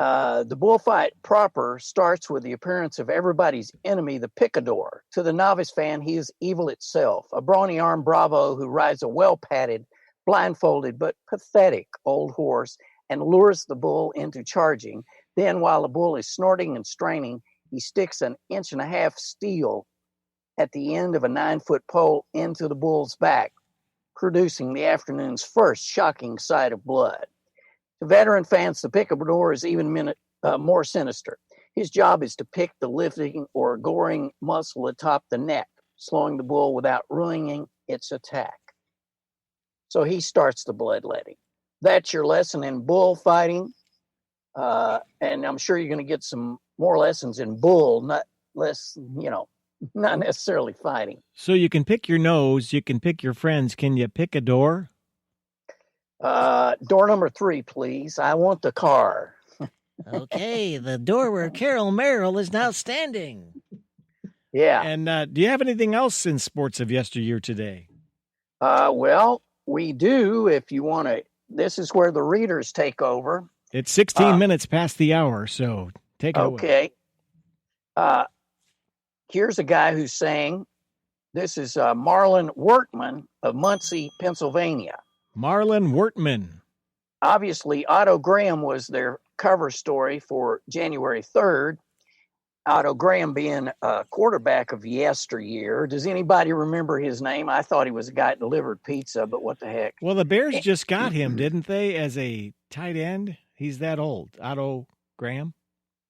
The bullfight proper starts with the appearance of everybody's enemy, the picador. To the novice fan, he is evil itself, a brawny-armed bravo who rides a well-padded, blindfolded, but pathetic old horse and lures the bull into charging. Then, while the bull is snorting and straining, he sticks an 1.5 inch steel at the end of a 9-foot pole into the bull's back, producing the afternoon's first shocking sight of blood. To veteran fans, the picador is even more sinister. His job is to pick the lifting or goring muscle atop the neck, slowing the bull without ruining its attack. So he starts the bloodletting. That's your lesson in bullfighting. And I'm sure you're going to get some more lessons in bull, not necessarily fighting. So you can pick your nose, you can pick your friends. Can you pick a door? Door number 3, please. I want the car. Okay, the door where Carol Merrill is now standing. Yeah. And do you have anything else in sports of yesteryear today? Well, we do. If you want to, this is where the readers take over. It's 16 minutes past the hour, so take it away. Okay. Here's a guy who's saying, this is Marlon Wortman of Muncie, Pennsylvania. Marlon Wortman. Obviously, Otto Graham was their cover story for January 3rd. Otto Graham being a quarterback of yesteryear. Does anybody remember his name? I thought he was a guy that delivered pizza, but what the heck? Well, the Bears just got him, didn't they, as a tight end? He's that old. Otto Graham?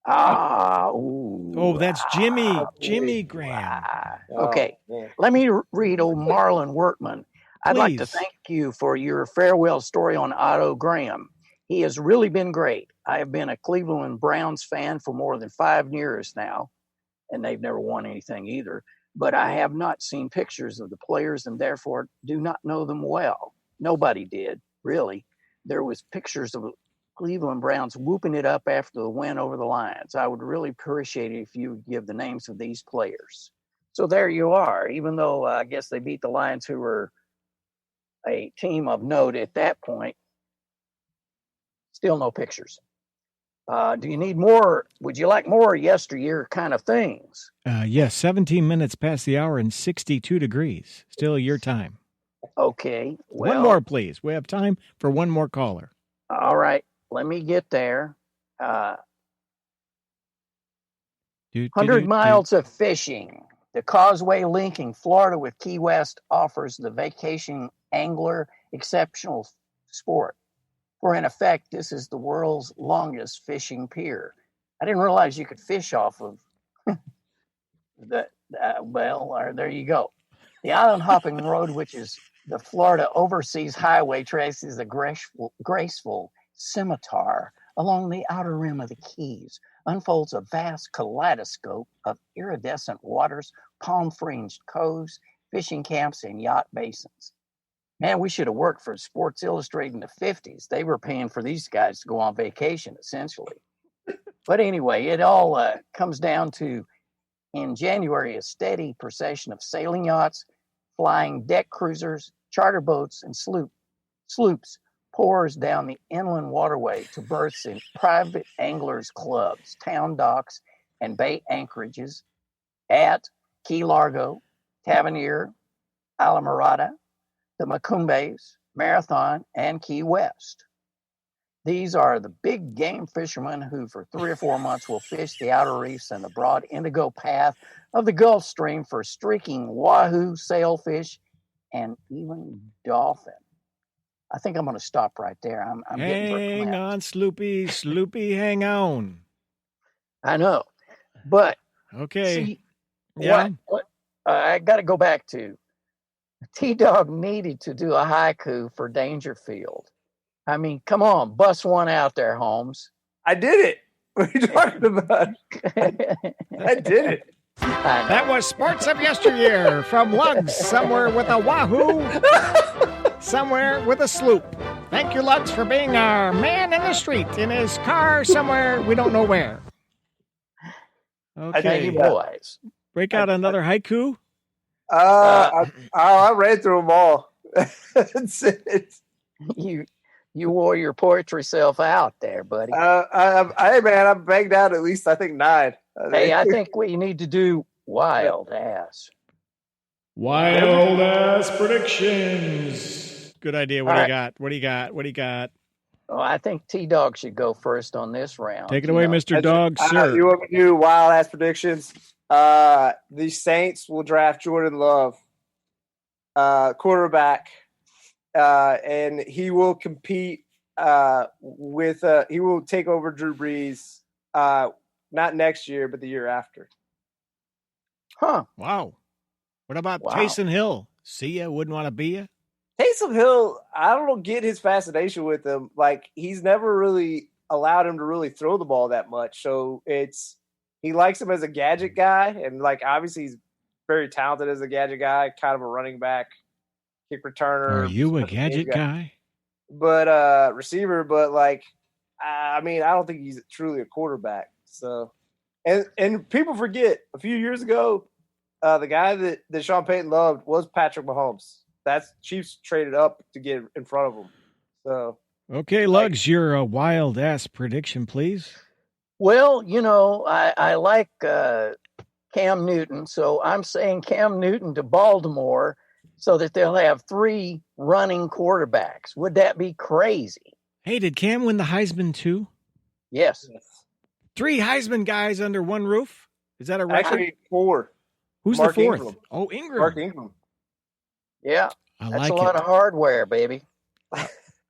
Oh, that's Jimmy Graham. Okay, let me read old Marlon Wortman. I'd like to thank you for your farewell story on Otto Graham. He has really been great. I have been a Cleveland Browns fan for more than 5 years now, and they've never won anything either. But I have not seen pictures of the players and therefore do not know them well. Nobody did, really. There was pictures of Cleveland Browns whooping it up after the win over the Lions. I would really appreciate it if you would give the names of these players. So there you are. Even though I guess they beat the Lions, who were a team of note at that point, still no pictures. Do you need more? Would you like more yesteryear kind of things? Yes, 17 minutes past the hour and 62 degrees. Still your time. Okay. Well, one more, please. We have time for one more caller. All right. Let me get there. 100 miles of fishing. The causeway linking Florida with Key West offers the vacation angler exceptional sport. For in effect, this is the world's longest fishing pier. I didn't realize you could fish off of there you go. The island hopping road, which is the Florida Overseas Highway, traces a graceful scimitar along the outer rim of the Keys, unfolds a vast kaleidoscope of iridescent waters, palm-fringed coves, fishing camps, and yacht basins. Man, we should have worked for Sports Illustrated in the 50s. They were paying for these guys to go on vacation, essentially. But anyway, it all comes down to, in January, a steady procession of sailing yachts, flying deck cruisers, charter boats, and sloops pours down the inland waterway to berths in private anglers' clubs, town docks, and bay anchorages at Key Largo, Tavernier, Alamorada, the Macumbes, Marathon, and Key West. These are the big game fishermen who for 3 or 4 months will fish the outer reefs and the broad indigo path of the Gulf Stream for streaking wahoo, sailfish, and even dolphin. I think I'm going to stop right there. I'm hang on, Sloopy, hang on. I know, but okay. See, yeah. What I got to go back to. T-Dog needed to do a haiku for Dangerfield. I mean, come on, bust one out there, Holmes. I did it. What are you talking about? I did it. That was Sports of Yesteryear from Lugs, somewhere with a wahoo, somewhere with a sloop. Thank you, Lugs, for being our man in the street in his car somewhere we don't know where. Okay, boys. Break out another haiku. I read through them all. That's it. You wore your poetry self out there, buddy. Hey, man, I've banged out at least, I think, 9. Hey, I think we need to do wild ass. Wild ass predictions. Good idea. What do you got? What do you got? Oh, I think T-Dog should go first on this round. Take it away, Mr. Dog, sir. You want me to do wild ass predictions? The Saints will draft Jordan Love, quarterback, and he will compete he will take over Drew Brees, not next year, but the year after. Huh. Wow. What about Taysom Hill? See ya, wouldn't want to be ya? Taysom Hill, I don't get his fascination with him. Like, he's never really allowed him to really throw the ball that much. So he likes him as a gadget guy. And, like, obviously he's very talented as a gadget guy, kind of a running back, kick returner. Are you a gadget guy? But receiver, but like, I mean, I don't think he's truly a quarterback. So, and people forget a few years ago, the guy that Sean Payton loved was Patrick Mahomes. That's Chiefs traded up to get in front of him. So, okay, Lugs, your wild ass prediction, please. Well, I like Cam Newton, so I'm saying Cam Newton to Baltimore, so that they'll have 3 running quarterbacks. Would that be crazy? Hey, did Cam win the Heisman too? Yes. 3 Heisman guys under one roof? Is that a record? Actually, 4. Who's Mark the 4th? Ingram. Oh, Ingram. Mark Ingram. Yeah. That's a lot of hardware, baby.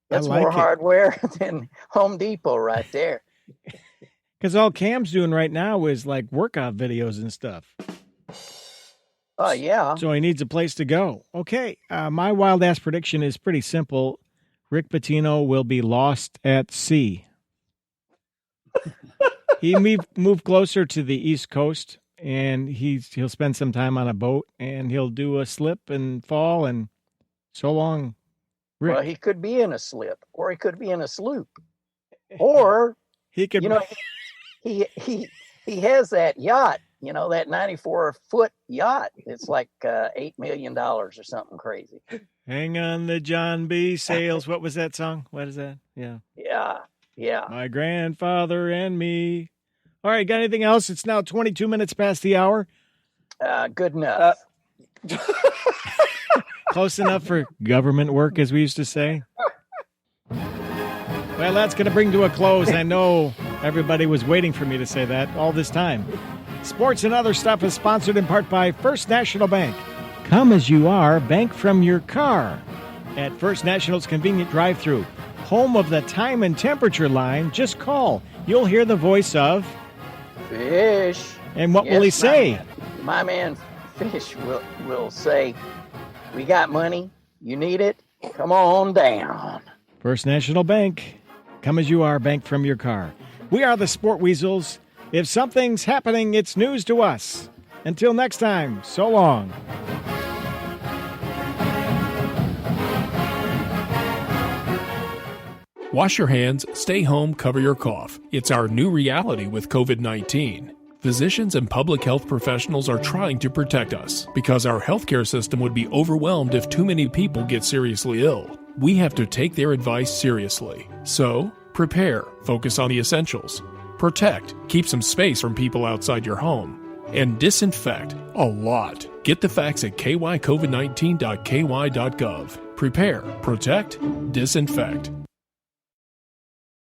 That's like more it. hardware than Home Depot right there. Because all Cam's doing right now is like workout videos and stuff. Oh, yeah. So he needs a place to go. Okay, my wild ass prediction is pretty simple. Rick Pitino will be lost at sea. He moved closer to the East Coast, and he'll spend some time on a boat, and he'll do a slip and fall, and so long, Rick. Well, he could be in a slip, or he could be in a sloop, or he could. He has that yacht. That 94-foot yacht. It's like $8 million or something crazy. Hang on the John B. Sales. What was that song? What is that? Yeah. Yeah. My grandfather and me. All right, got anything else? It's now 22 minutes past the hour. Good enough. Close enough for government work, as we used to say. Well, that's going to bring to a close. I know everybody was waiting for me to say that all this time. Sports and Other Stuff is sponsored in part by First National Bank. Come as you are, bank from your car. At First National's convenient drive-thru, home of the time and temperature line, just call. You'll hear the voice of Fish. And what will he say? My man Fish will say, we got money. You need it. Come on down. First National Bank. Come as you are, bank from your car. We are the Sport Weasels. If something's happening, it's news to us. Until next time, so long. Wash your hands, stay home, cover your cough. It's our new reality with COVID-19. Physicians and public health professionals are trying to protect us because our healthcare system would be overwhelmed if too many people get seriously ill. We have to take their advice seriously. So, prepare, focus on the essentials. Protect, keep some space from people outside your home. And disinfect, a lot. Get the facts at kycovid19.ky.gov. Prepare, protect, disinfect.